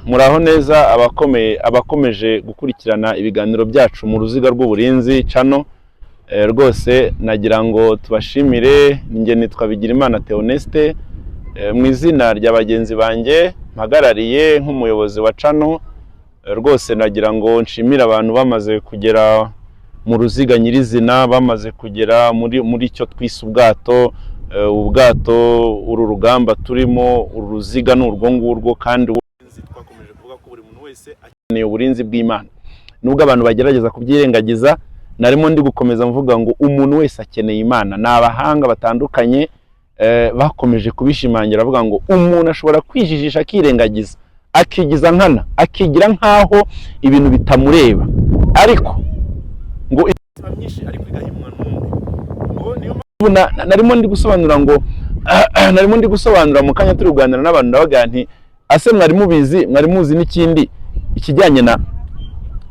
Muraho neza abakomeje gukurikirana ibiganiro byacu mu ruziga rw'uburinzi channel. Rwose nagira ngo tubashimire. Ninjye nitwa Bigirimana Theoneste, mu izina rya bagenzi banjye mpagarariye nk'umuyobozi wa channel. Rwose nagira ngo nshimire abantu bamaze kugera mu ruziga nyirizina, bamaze kugera muri icyo twise ubwato. Uru rugamba turimo, uru ruziga n'urwo ngurwo, kandi twakomeje kuvuga ko buri muntu wese akeneye uburinzi bw'Imana. Nubwo abantu bagerageza kubyirengagiza, narimo ndi gukomeza mvuga ngo umuntu wese akeneye Imana. N'abahanga batandukanye bakomeje kubishimangira bavuga ngo umuntu ashobora kwijijisha akirengagiza, akigiza nkana, akigira nkaho ibintu bitamureba, ariko ngo myinshi ariko igahimwa n'undi. Ngo narimo ndi gusobanura mu kanya turi kuganira n'abantu ndabaga nti ase mwari muzi n'ikindi ikijyanye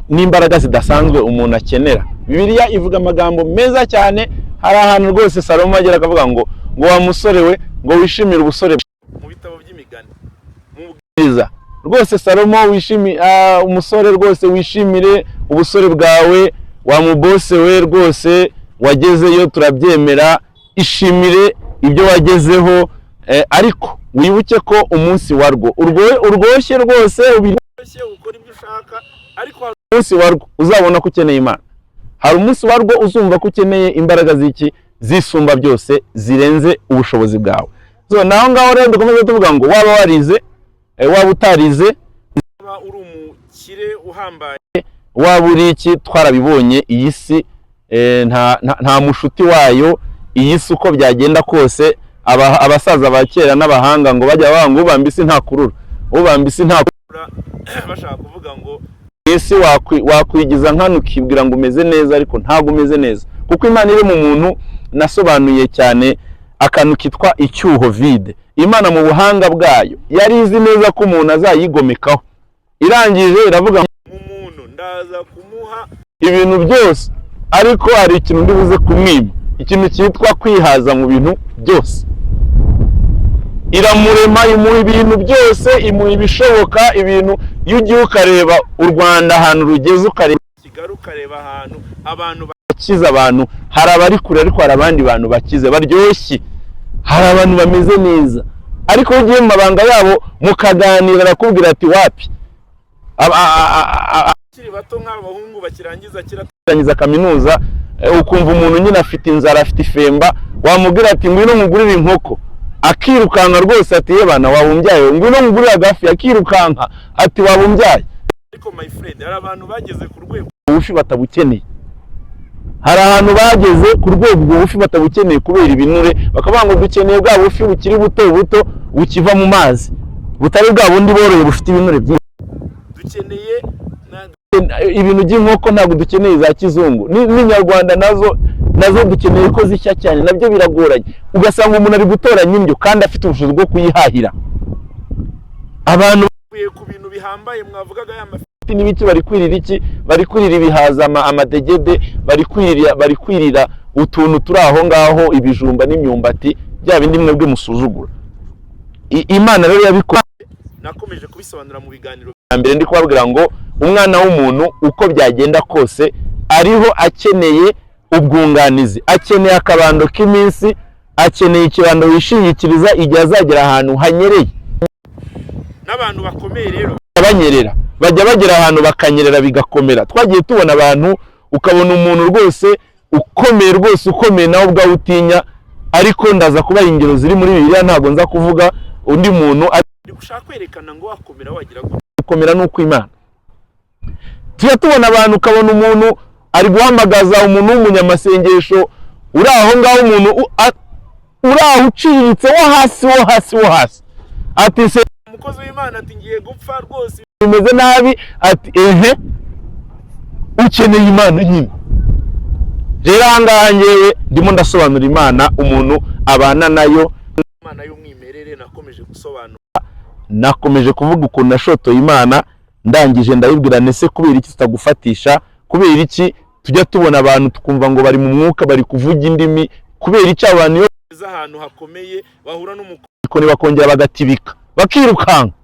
n'imbaraga zidasanzwe umuntu akenera. Bibiliya ivuga amagambo meza cyane. Hari ahantu rwose Salomo agera akavuga ngo wa musore we, ngo wishimire ubusore mu bitabo by'imigani, mu bwiza. Rwose Salomo umusore rwose wishimire ubusore bwawe, wa mubose we rwose wagezeyo turabyemera, ishimire ibyo wagezeho, ariko wibuke ko umunsi warwo urwoshye rwose, ubiryoshye ukora ibyo ushaka, ariko hari umunsi warwo uzabona ko ukeneye Imana. Hari umunsi warwo uzumva ko ukeneye imbaraga zisumba byose, zirenze ubushobozi bwawe. So naho ngaho rero dukomeze tuvuga ngo waba warize, waba utarize, waba uri umukire uhambaye, waba uri iki, twarabibonye iyi si nta mushuti wayo. Iyi si uko byagenda kose, abasaza ba kera n'abahanga ngo bajya bavuga ngo ubamba isi nta kurura, ubamba isi nta kurura, bashaka kuvuga ngo isi wakwigiza nkano ukibwira ngo umeze neza, ariko ntabwo umeze neza, kuko Imana iri mu muntu. Nasobanuye cyane akantu kitwa icyuho vide. Imana mu buhanga bwayo yari izi neza ko umuntu azayigomekaho, irangije iravuga mu muntu ndaza kumuha ibintu byose, ariko hari ikintu ndibuze kumwima, ikintu cyitwa kwihaza mu bintu byose. Iramurema, imuha ibintu byose, imuha ibishoboka, ibintu. Iyo ugiye ukareba u Rwanda ahantu rugeze, ukareba Kigali, ukareba ahantu abantu bakize, abantu hari abari kure, ariko hari abandi bantu bakize baryoshye, hari abantu bameze neza, ariko ugiye mu mabanga yabo mukaganira arakubwira ati wapi. Akiri bato nk'abahungu bakirangiza kaminuza, ukumva umuntu nyine afite inzara, afite ifemba, wamubwira ati ngwino nkugurire inkoko, akirukanka rwose ati yebana wabumbyaye, ngwino nkugurire agafi, akirukanka ati wabumbyaye. Ariko my friend, hari abantu bageze ku rwego ubufi batabukeneye. Hari ahantu bageze ku rwego ubufi batabukeneye kubera ibinure, bakavuga ngo dukeneye bwa bufi bukiri buto bukiva mu mazi, butari bwa bundi boroye bufite ibinure byinshi. Dukeneye ibintu by'inkoko, ntabwo dukeneye za kizungu. N'inyarwanda nazo dukeneye ko zishya cyane, nabyo biragoranye. Ugasanga umuntu ari gutoranya indyo kandi afite ubushobozi bwo kuyihahira. Abantu bavuye ku bintu bihambaye mwavugaga y'amafiti n'ibiki, bari kwirira iki? Bari kwirira ibihaza, amadegede, bari kwirira utuntu turi aho ngaho, ibijumba n'imyumbati, bya bindi mwebwe musuzugura. Imana rero yabikoze. Nakomeje kubisobanura mu biganiro mbere, ndi kubabwira ngo umwana w'umuntu uko byagenda kose ariho akeneye ubwunganizi, akeneye akabando k'iminsi, akeneye ikibando wishingikiriza igihe azagera ahantu hanyereye. N'abantu bakomeye rero banyerera, bajya bagera ahantu bakanyerera bigakomera. Twagiye tubona abantu, ukabona umuntu rwose ukomeye, rwose ukomeye nawe ubwawe utinya, ariko ndaza kuba ingero ziri muri Bibiliya, ntabwo nza kuvuga undi muntu ari gushaka kwerekana ngo wakomera, wagira gukomera n'uko Imana. Tujya tubona abantu, ukabona umuntu ari guhamagaza umuntu w'umunyamasengesho uri aho ngaho, umuntu uri aho uciriritse wo hasi, ati se umukozi w'Imana ati ngiye gupfa rwose bimeze nabi, ati ukeneye Imana nyine. Rero ahangaha ngewe ndimo ndasobanura Imana umuntu abana nayo, Imana y'umwimerere. Nakomeje kuvuga ukuntu nashotoye Imana, ndangije ndabibwira nese kubera iki tutagufatisha, kubera iki tujya tubona abantu tukumva ngo bari mu mwuka, bari kuvuga indimi, kubera iki abantu iyo ahantu hakomeye bahura n'umuko bakongera bagatibika bakirukanka.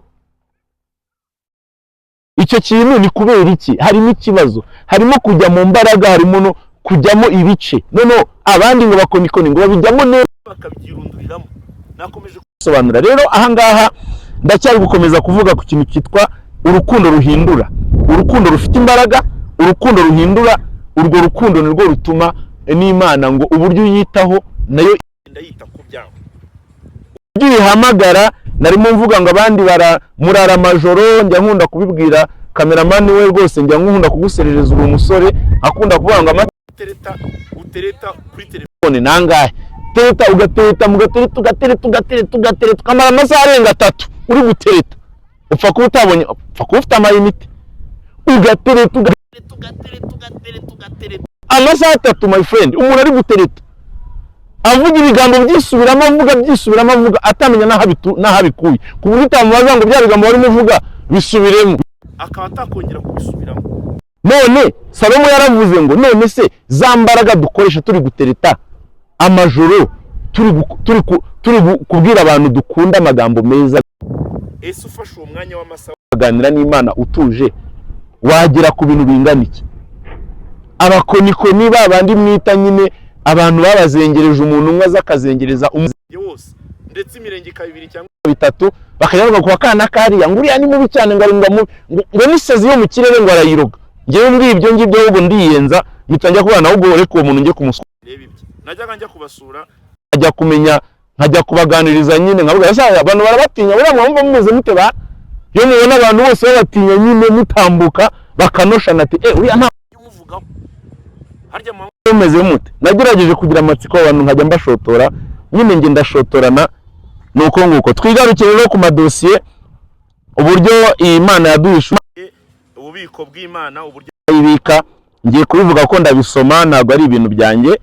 icyo kintu ni kubera iki? Harimo ikibazo, harimo kujya mu mbaraga, harimo no kujyamo ibice, none abandi ngo bakonikoni ngo babijyamo neza bakabyirunduriramo. Nakomeje kusobanura rero aha ngaha ndacyari gukomeza kuvuga ku kintu cyitwa urukundo ruhindura, urukundo rufite imbaraga, urukundo ruhindura. Urwo rukundo nirwo rutuma n'Imana ngo uburyo yitaho nayo yita ku byawe, uburyo yihamagara. Narimo mvuga ngo abandi baramurara amajoro, njya nkunda kubibwira cameraman we rwose, njya nkunda kuguserereza uri umusore akunda kuvuga ngo utereta kuri telefone nangahe tereta, ugatereta ugatereta kamara amasaha arenga 3 uri gutereta, upfa kuba utabonye, upfa kuba ufite amayinite, ugatereta amasaha 3 my friend, umuntu ari gutereta avuga ibigambo byisubiramo, avuga atamenya nahabikuye, ku buryo utamubaza ngo bya bigambo bari muvuga bisubiremo, akaba atakongera kubisubiramo. None Salomo yaravuze ngo none se za mbaraga dukoresha turi gutereta amajoro, turi kubwira abantu dukunda amagambo meza, ese ufashe uwo mwanya w'amasaha aganira n'Imana utuje, wagera ku bintu bingana iki? Abakonikoni babandi mwita nyine abantu babazengereje, umuntu umwe azakazengereza yose, ndetse imirenge kabiri cyangwa 3 bakajya ku bakana kariya ngo uriya ni mubi cyane, ngo nisezi yo mu kirere ngo arayiroga. Ngewe muri ibyo ngibyo ahubwo ndiyenza, nitangira kubana ahubwo reka uwo muntu ngiye kumusura. Najyaga njya kubasura, ajya kumenya, nkajya kubaganiriza nyine, nkavuga ese abantu barabatinya, buriya mwumva mumeze mute ba? Yo mubona abantu bose babatinya nyine mutambuka bakanoshana ati uriya nta umuvugaho, harya mumeze mute? Nagerageje kugira amatsiko abantu nkajya mbashotora nyine, nge ndashotorana. Nuko nguko twigarukire rero ku madosiye, uburyo Imana yaduhishuye ububiko bw'Imana, uburyo ibika. Ngiye kubivuga ko ndabisoma, ntabwo ari ibintu byanjye,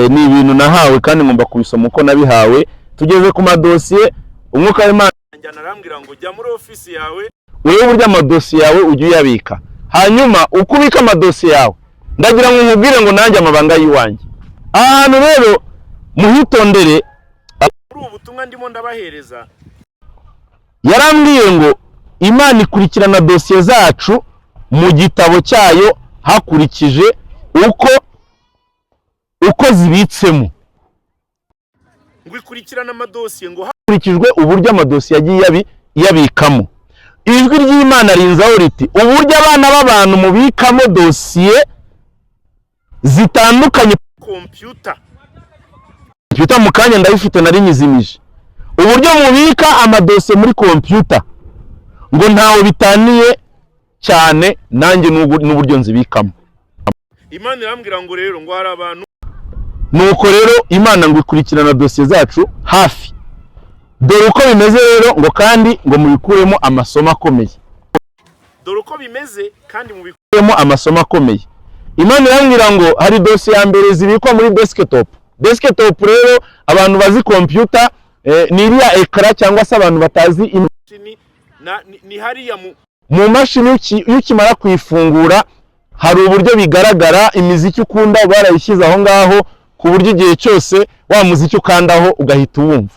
ni ibintu nahawe kandi ngomba kubisoma uko nabihawe. Tugeze ku madosiye, umwuka w'Imana njyana arambwira ngo jya muri ofisi yawe, wewe uburyo amadosiye yawe ujye uyabika, hanyuma uko ubika amadosiye yawe ndagira ngo nkubwire ngo nanjye amabanga y'iwanjye. Ahantu rero muhitondere, kuri ubu butumwa ndimo ndabahereza, yarambwiye ngo Imana ikurikirana dosiye zacu mu gitabo cyayo hakurikije uko zibitsemo, ngo ikurikirana amadosiye ngo hakurikijwe uburyo amadosiye yagiye yabikamo. Ijwi ry'Imana rinzaho riti uburyo abana b'abantu mubikamo dosiye zitandukanye. Computer mu kanya ndabifite nari nyizimije, uburyo mubika amadosiye muri computer ngo ntawe bitaniye cyane nanjye n'uburyo nzibikamo. Imana irambwira ngo rero ngo hari abantu, nuko rero Imana ngo ikurikirana dosiye zacu hafi. Dore uko bimeze rero ngo kandi ngo mubikuremo amasomo akomeye. Dore uko bimeze kandi mubikuremo amasomo akomeye. Imana irambwira ngo hari dosiye ya mbere zibikwa muri desktop. Desktop rero abantu bazi computer ni iriya ekara cyangwa se abantu batazi imashini, ni hariya mu mashini ukimara kuyifungura hari uburyo bigaragara, imiziki ukunda barayishyize aho ngaho ku buryo igihe cyose wa muziki ukandaho ugahita uwumva.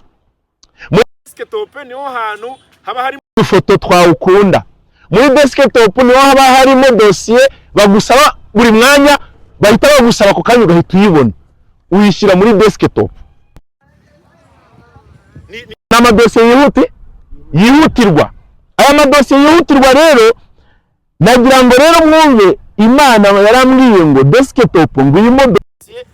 Muri desktop niho hantu haba harimo ifoto twawukunda. Muri desktop niho haba harimo dosiye bagusaba buri mwanya, bahita bagusaba ku kanya ugahita uyibona, uyishyira muri desktop. N'amadosiye yihutirwa. Aya madosiye yihutirwa rero nagira ngo rero mwumve, Imana yarambwiye ngo desktop ngo irimo dosiye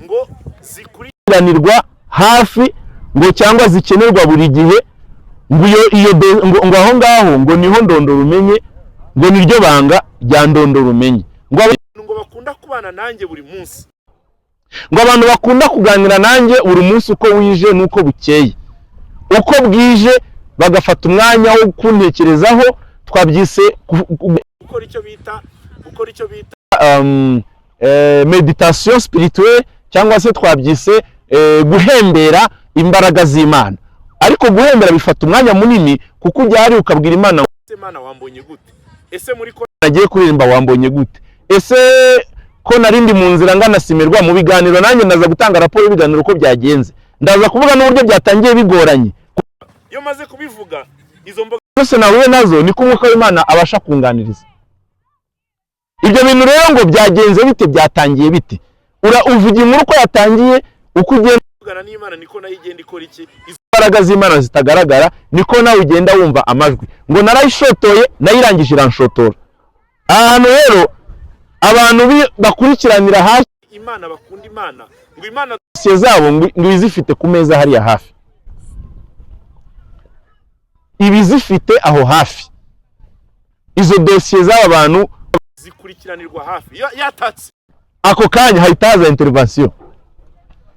ngo zikurikiranirwa hafi, ngo cyangwa zikenerwa buri gihe, ngo ngo aho ngaho ngo niho ndondoro umenye, ngo niryo banga rya ndondoro umenye, ngo bakunda kubana nanjye buri munsi, ngo abantu bakunda kuganira nanjye buri munsi uko wije nuko bukeye, uko bwije bagafata umwanya wo kuntekerezaho. Twabyise ukora icyo bita meditation spirituelle, cyangwa se twabyise guhembera imbaraga z'Imana. Ariko guhembera bifata umwanya munini, kuko ujya hari ukabwira Imana wambonye gute, ese muri ko nagiye kuririmba wambonye gute, ese ko narindi mu nzira ngana Simirwa. Mu biganiro nanjye ndaza gutanga raporo y'ibiganiro uko byagenze, ndaza kuvuga n'uburyo byatangiye bigoranye. Iyo maze kubivuga izo zose nahuye nazo niko umwuka w'Imana abasha kunganiriza. Ibyo bintu rero ngo byagenze bite, byatangiye bite? Uvuga inkuru ko yatangiye, uko ugenda kuvugana n'Imana niko nayo igenda ikora iki, imbaraga z'Imana zitagaragara niko nawe ugenda wumva amajwi. Ngo narayishotoye nayirangije iranshotora. Ahantu rero abantu bakurikiranira hafi Imana, bakunda Imana, ngo Imana dosiye zabo ngo izifite ku meza hariya hafi, ibizifite aho hafi. Izo dosiye z'aba bantu zikurikiranirwa hafi, yatatse ako kanya hahita haza intervention.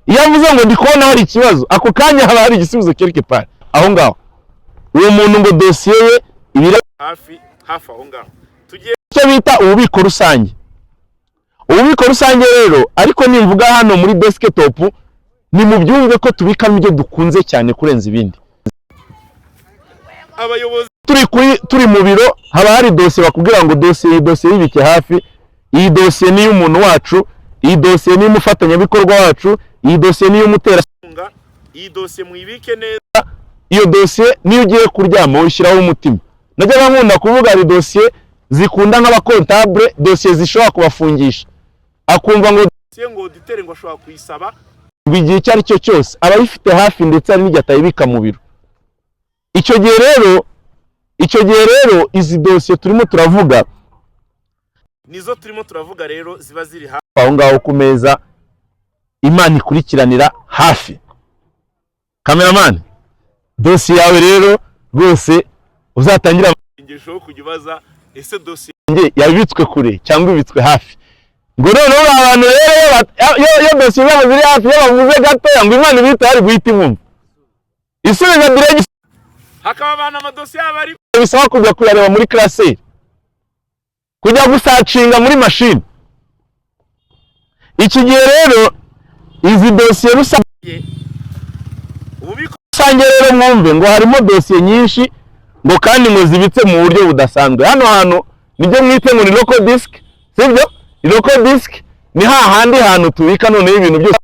Iyo avuze ngo ndikubona hari ikibazo, ako kanya haba hari igisubizo quelque part aho ngaho. Uwo muntu ngo dosiye ye ibira hafi aho ngaho. Tugiye cyo bita ububiko rusange. Ububiko rusange rero, ariko nimvuga hano muri desktop ni mu byumve ko tubikamo ibyo dukunze cyane kurenza ibindi. Abayobozi turi mu biro, haba hari dosiye bakubwira ngo dosiye yibike hafi, iyi dosiye ni y'umuntu wacu, iyi dosiye ni y'umufatanyabikorwa wacu, iyi dosiye ni y'umuterankunga, iyi dosiye mwibike neza, iyo dosiye niyo ugiye kuryama wishyiraho umutima. Najya nkunda kuvuga ari dosiye zikunda nk'abakontable, dosiye zishobora kubafungisha, akumva ngo dosiye ngo auditeur ngo ashobora kuyisaba igihe icyo ari cyo cyose aba yifite hafi, ndetse ari n'igihe atayibika mu biro. Icyo gihe rero izi dosiye turimo turavuga nizo turimo turavuga rero ziba ziri hafi aho ngaho ku meza Imana ikurikiranira hafi. Cameraman, dosiye yawe rero rwose uzatangira ingesho kujya ubaza ese dosiye yabitswe kure cyangwa ibitswe hafi. Ngo noneho abantu rero yo dosiye zabo ziri hafi, yo bavuze gato ngo Imana ibita hari guhita imumva isubiza direct. Hakaba abana amadosiye abari bisaba kujya kuyareba muri classe, kujya gusacinga muri machine. Iki gihe rero izi dosiye rusange, ububiko rusange rero mwumve ngo harimo dosiye nyinshi, ngo kandi ngo zibitse mu buryo budasanzwe. Hano hantu nibyo mwite ngo ni local disk, sibyo? Local disk ni hahandi hantu tubika noneho ibintu byose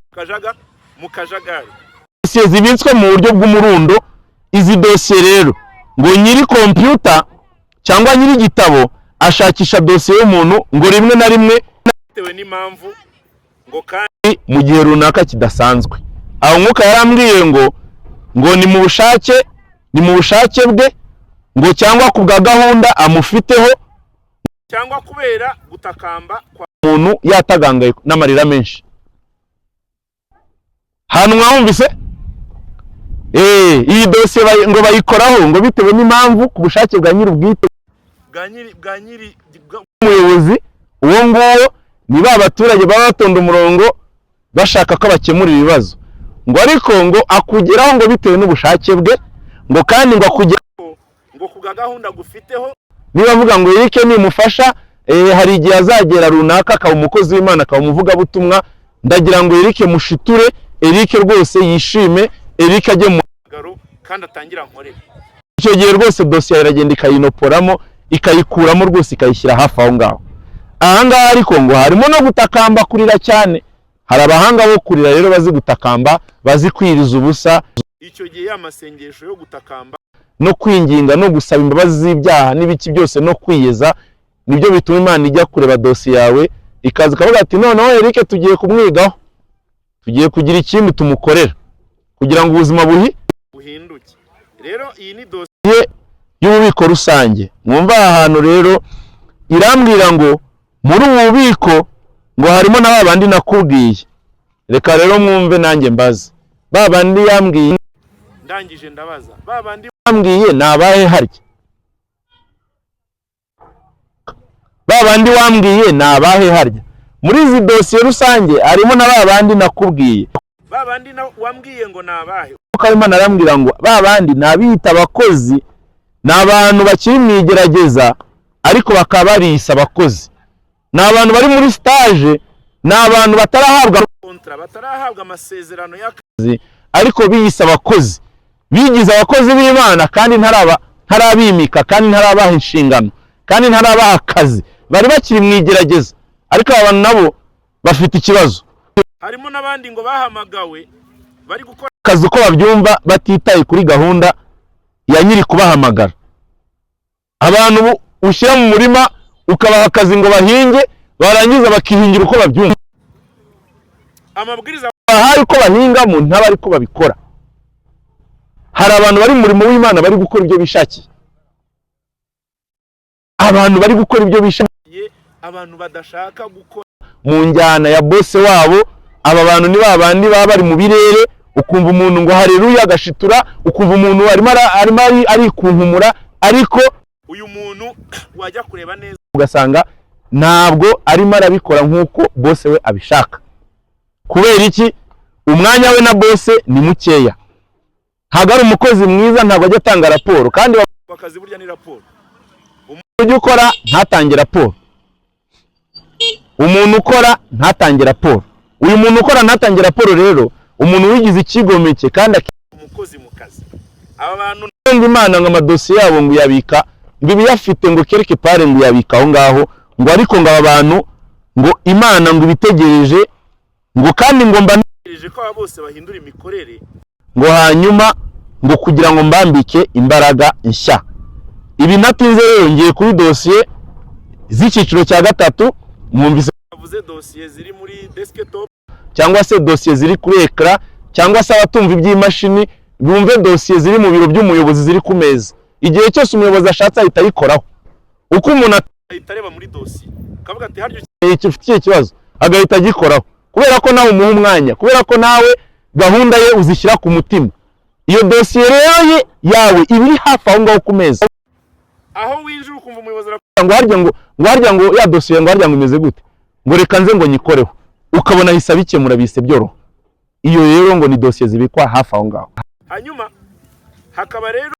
mu kajagari, dosiye zibitswe mu buryo bw'umurundo. Izi dosiye rero ngo nyiri computer cyangwa nyiri gitabo ashakisha dosiye y'umuntu ngo rimwe na rimwe bitewe n'impamvu, ngo kandi mu gihe runaka kidasanzwe. Aho mwuka yarambwiye ngo ni mu bushake bwe, ngo cyangwa ku bwa gahunda amufiteho, cyangwa kubera gutakamba kwa umuntu yatagangaye n'amarira menshi. Hano mwumvise iyi dosiye ngo bayikoraho ngo bitewe n'impamvu ku bushake bwa nyiri ubwite bwa nyiri umuyobozi. Uwo nguwo ni ba baturage baba batonda umurongo bashaka ko bakemura ibibazo, ngo ariko ngo akugeraho ngo bitewe n'ubushake bwe, ngo kandi ngo akugeraho ngo ku gahunda gufiteho. Niba avuga ngo Eric nimufasha hari igihe azagera runaka akaba umukozi w'Imana, akaba umuvuga butumwa, ndagira ngo Eric mushiture, Eric rwose yishime, Eric ajye mu kandi atangira nkorera. Icyo gihe rwose dosiye iragenda ikayinoporamo, ikayikuramo rwose ikayishyira hafi aho ngaho. Aha ngaha ariko ngo harimo no gutakamba, kurira cyane. Hari abahanga bo kurira rero bazi gutakamba, bazi kwiriza ubusa. Icyo gihe y'amasengesho yo gutakamba no kwinginga no gusaba imbabazi z'ibyaha n'ibiki byose no kwiyeza, nibyo bituma Imana ijya kureba dosiye yawe ikaza ikavuga ati noneho Eric tugiye kumwigaho, tugiye kugira ikindi tumukorera kugira ngo ubuzima buhinduke. Rero iyi ni dosiye y'ububiko rusange. Mwumva aha hantu rero irambwira ngo muri ubu bubiko ngo harimo na babandi nakubwiye. Reka rero mwumve nanjye mbaze, babandi yambwiye ndangije ndabaza, babandi wambwiye nabahe harya? Babandi wambwiye nabahe harya? Muri izi dosiye rusange harimo na babandi nakubwiye. Babandi wambwiye ngo nabahe? Kuko Imana arambwira ngo babandi nabita abakozi, n'abantu bakiri mu igerageza ariko bakaba barisa abakozi, n'abantu bari muri stage, n'abantu batarahabwa kontra, batarahabwa amasezerano y'akazi ariko biyisa abakozi, bigize abakozi b'Imana kandi ntarabimika, kandi ntarabaha inshingano, kandi ntarabaha akazi, bari bakiri mu igerageza ariko abantu nabo bafite ikibazo. Harimo n'abandi ngo bahamagawe bari gukora akazi uko babyumva batitaye kuri gahunda ya nyiri kubahamagara. abantu ushyira mu murima ukabaha akazi ngo bahinge barangiza bakihingira uko babyumva, amabwiriza bahaye uko bahinga mu ntaba ariko babikora. Hari abantu bari mu murimo w'Imana bari gukora ibyo bishakiye, abantu bari gukora ibyo bishakiye, abantu badashaka gukora mu njyana ya bose wabo. Aba bantu ni babandi baba bari mu birere, ukumva umuntu ngo haleluya agashitura, ukumva umuntu arimo arikunkumura, ariko uyu muntu wajya kureba neza ugasanga ntabwo arimo arabikora nk'uko bose we abishaka. Kubera iki? Umwanya we na bose ni mukeya, ntabwo ari umukozi mwiza, ntabwo ajya atanga raporo, kandi akazi burya ni raporo. Umuntu ukora ntatange raporo, umuntu ukora ntatange raporo. Uyu muntu ukora ntatange raporo rero, umuntu wigize ikigomeke kandi umukozi mu kazi. Aba bantu Imana ngo amadosiye yabo ngo yabika, ngo ibiyafite ngo kereke pare ngo yabika aho ngaho, ngo ariko ngo aba bantu ngo Imana ngo ibitegereje, ngo kandi ngo mbanirije ko aba bose bahindura imikorere, ngo hanyuma ngo kugira ngo mbambike imbaraga nshya. Ibi natinze rero ngiye kuri dosiye z'icyiciro cya gatatu. Mwumvise bavuze dosiye ziri muri desktop cyangwa se dosiye ziri kuri ekra, cyangwa se abatumva iby'imashini bumve dosiye ziri mu biro by'umuyobozi ziri ku meza. Igihe cyose umuyobozi ashatse ahita ayikoraho, uko umuntu ahita areba muri dosiye kavuga ati haryo ifitiye ikibazo agahita agikoraho, kubera ko nawe umuha umwanya, kubera ko nawe gahunda ye uzishyira ku mutima. Iyo dosiye rero yawe ibiri hafi aho ngaho ku meza, aho winjira ukumva umuyobozi ngo harya ngo ya dosiye ngo harya ngo imeze gute, ngo reka nze ngo nyikoreho, ukabona hisa bikemura bise byoroha. Iyo rero ngo ni dosiye zibikwa hafi aho ngaho. Hanyuma hakaba rero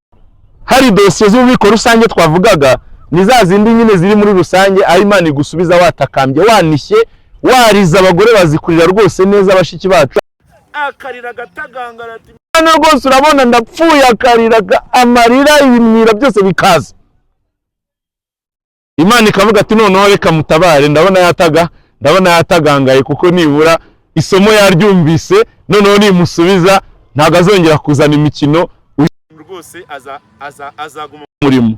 hari dosiye z'ububiko rusange twavugaga, ni za zindi nyine ziri muri rusange, aho Imana igusubiza watakambye, wanishye, wariza abagore bazikurira rwose neza bashiki bacu, akarira gatagangara ati Imana rwose urabona ndapfuye, akarira amarira ibimwira byose bikaza. Imana ikavuga ati noneho reka mutabare, ndabona yatagangaye kuko nibura isomo yaryumvise, noneho nimusubiza ntabwo azongera kuzana imikino rwose azaguma umurimo.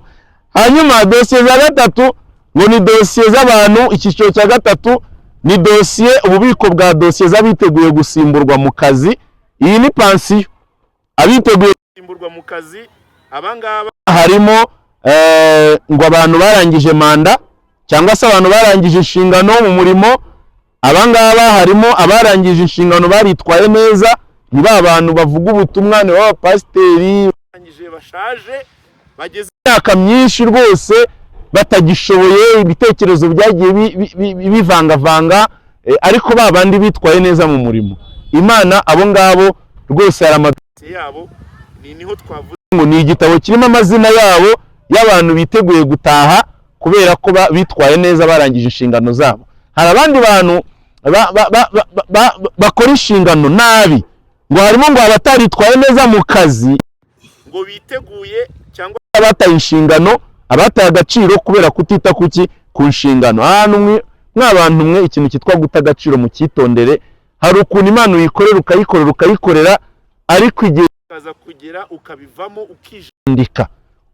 Hanyuma dosiye za gatatu ngo ni dosiye z'abantu. Icyiciro cya gatatu ni dosiye ububiko bwa dosiye z'abiteguye gusimburwa mu kazi. Iyi ni pansiyo, abiteguye gusimburwa mu kazi. Abangaba harimo ngo abantu barangije manda cyangwa se abantu barangije inshingano mu murimo. Abangaba harimo abarangije inshingano baritwaye neza, ni ba bantu bavuga ubutumwa, ni baba pasiteri barangije bashaje, bageze imyaka myinshi rwose batagishoboye, ibitekerezo byagiye bivangavanga, ariko ba bandi bitwaye neza mu murimo. Imana abo ngabo rwose hari amadosiye yabo, niho twavuze ngo ni igitabo kirimo amazina yabo y'abantu biteguye gutaha kubera ko bitwaye neza barangije inshingano zabo. Hari abandi bantu bakora inshingano nabi, ngo harimo ngo abataritwaye neza mu kazi, ngo biteguye cyangwa abataye inshingano, abataye agaciro kubera kutita ku nshingano. Ahantu nk'abantu mwe ikintu cyitwa guta agaciro mu cyitondere. Hari ukuntu Imana uyikorera ukayikorera, ariko igihe ukaza kugera ukabivamo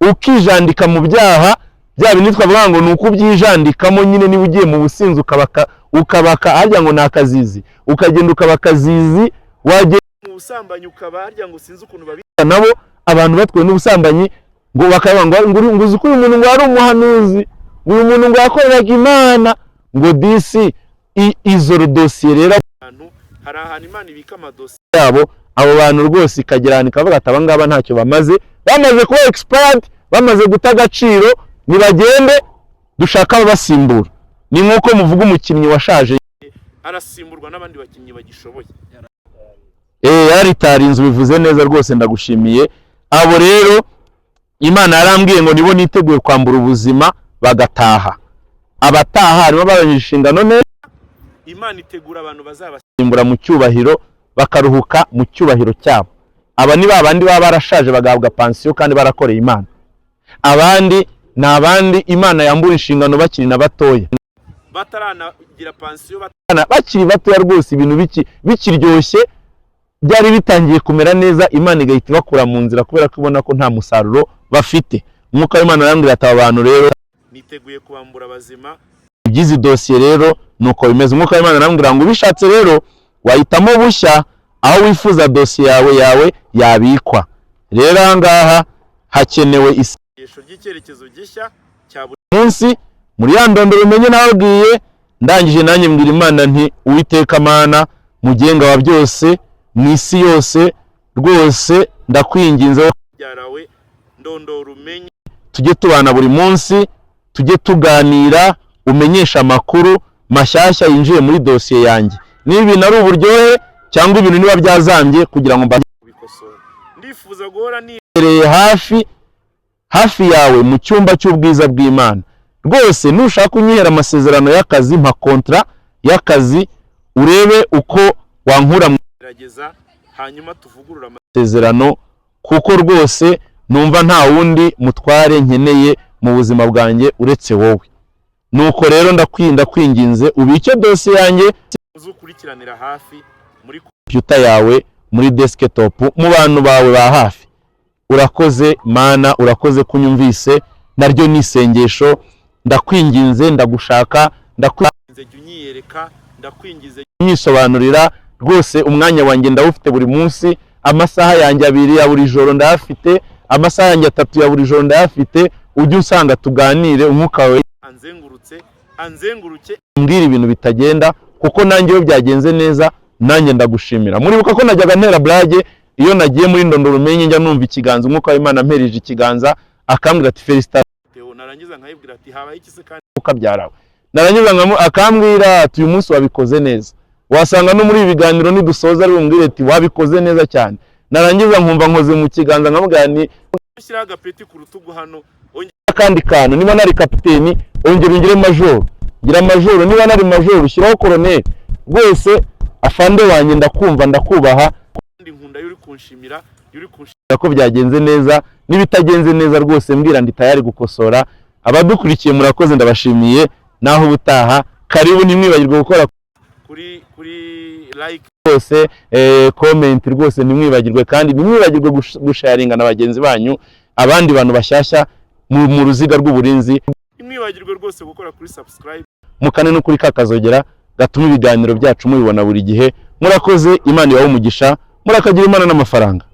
ukijandika mu byaha bya bindi twavuga ngo ni uko ubyijandikamo nyine. Niba ugiye mu businzi ukabaka harya ngo ni akazizi, ukagenda ukabakazizi, wagera mu busambanyi ukaba harya ngo sinzi ukuntu babita nabo abantu batwaye n'ubusambanyi, ngo bakavuga ngo uzi ko uyu muntu ngo ari umuhanuzi, uyu muntu ngo yakoreraga Imana, ngo disi izo dosiye rero hari ahantu Imana ibika amadosiye yabo. Abo bantu rwose ikagera ahantu ikavuga ati abangaba ntacyo bamaze kuba expert, bamaze guta agaciro, nibagende dushaka ababasimbura. Ni nk'uko muvuga umukinnyi washaje arasimburwa n'abandi bakinnyi bagishoboye. Yaritarinze, bivuze neza rwose, ndagushimiye. Abo rero Imana yarambwiye ngo nibo niteguye kwambura ubuzima bagataha. Abataha harimo barangije inshingano neza, Imana itegura abantu bazabasimbura mu cyubahiro, bakaruhuka mu cyubahiro cyabo. Aba ni babandi baba barashaje bagahabwa pansiyo kandi barakoreye Imana. Abandi ni abandi Imana yambura inshingano bakiri na batoya, bataranagira pansiyo, bakiri batoya rwose, ibintu bikiryoshye, byari bitangiye kumera neza, Imana igahita ibakura mu nzira kubera ko ibona ko nta musaruro bafite. umwuka w'Imana arambwira ati abantu rero niteguye kubambura abazima. Ibyizi dosiye rero nuko bimeze. Umwuka w'Imana arambwira ngo ubishatse rero wahitamo bushya aho wifuza dosiye yawe yabikwa. Rero ahangaha hakenewe isengesho ry'icyerekezo gishya cya buri munsi muri ya ndondoro umenye nababwiye. Ndangije nanjye mbwira Imana nti Uwiteka Mana mugenga wa byose mu isi yose rwose ndakwinginze byarawe ndondoro umenye, tujye tubana buri munsi, tujye tuganira, umenyesha amakuru mashyashya yinjiye muri dosiye yanjye. Niba ibintu ari uburyohe cyangwa ibintu niba byazambye kugira ngo mbikosore. Ndifuza guhora nibereye hafi yawe mu cyumba cy'ubwiza bw'Imana. Rwose nushaka unyihera amasezerano y'akazi mpa kontra y'akazi urebe uko wankura mu gerageza hanyuma tuvugurura amasezerano, kuko rwose numva nta wundi mutware nkeneye mu buzima bwanjye uretse wowe. Nuko rero ndakwinginze ubike dosiye yanjye uzukurikiranira hafi muri computer yawe muri desktop mu bantu bawe ba hafi. Urakoze Mana, urakoze kunyumvise, naryo nisengesho. Ndakwinginze ndagushaka, ndakwinginze unyiyereka, ndakwinginze unyisobanurira. Rwose umwanya wanjye ndawufite buri munsi, amasaha yanjye 2 ya buri joro ndafite, amasaha yanjye 3 ya buri joro ndafite. Ujye usanga tuganire, umwuka wawe anzenguruke mbwira ibintu bitagenda, kuko nanjye iyo byagenze neza nanjye ndagushimira. Muribuka ko najyaga ntera blage iyo nagiye muri ndondoro umenye njya numva ikiganza, umwuka w'Imana amperije ikiganza akambwira ati Felicitation. Narangiza nkayibwira ati habaye iki se kandi ukabyarawe. Narangiza akambwira ati uyu munsi wabikoze neza. Wasanga no muri ibiganiro nidusoza ari umbwire ati wabikoze neza cyane. Narangiza nkumva nkoze mu kiganza nkamubwira ni ushyira agapeti ku rutugu hano kandi kantu niba nari kapiteni ongera major, gira major, niba nari major ushyiraho colonel. Rwose afande wanjye ndakumva ndakubaha kandi nkunda yuri kunshimira ko byagenze neza. Nibitagenze neza rwose mbwira ndi tayari gukosora. Abadukurikiye murakoze ndabashimiye, naho ubutaha karibu. Nimwibagirwe gukora kuri like rwose comment rwose nimwibagirwe, kandi nimwibagirwe gusharinga na bagenzi banyu abandi bantu bashyashya mu ruziga rw'uburinzi. Nimwibagirwe rwose gukora kuri subscribe, mukane no kuri kakazogera gatuma ibiganiro byacu mubibona buri gihe. Murakoze, Imana ibahe umugisha, murakagira Imana n'amafaranga.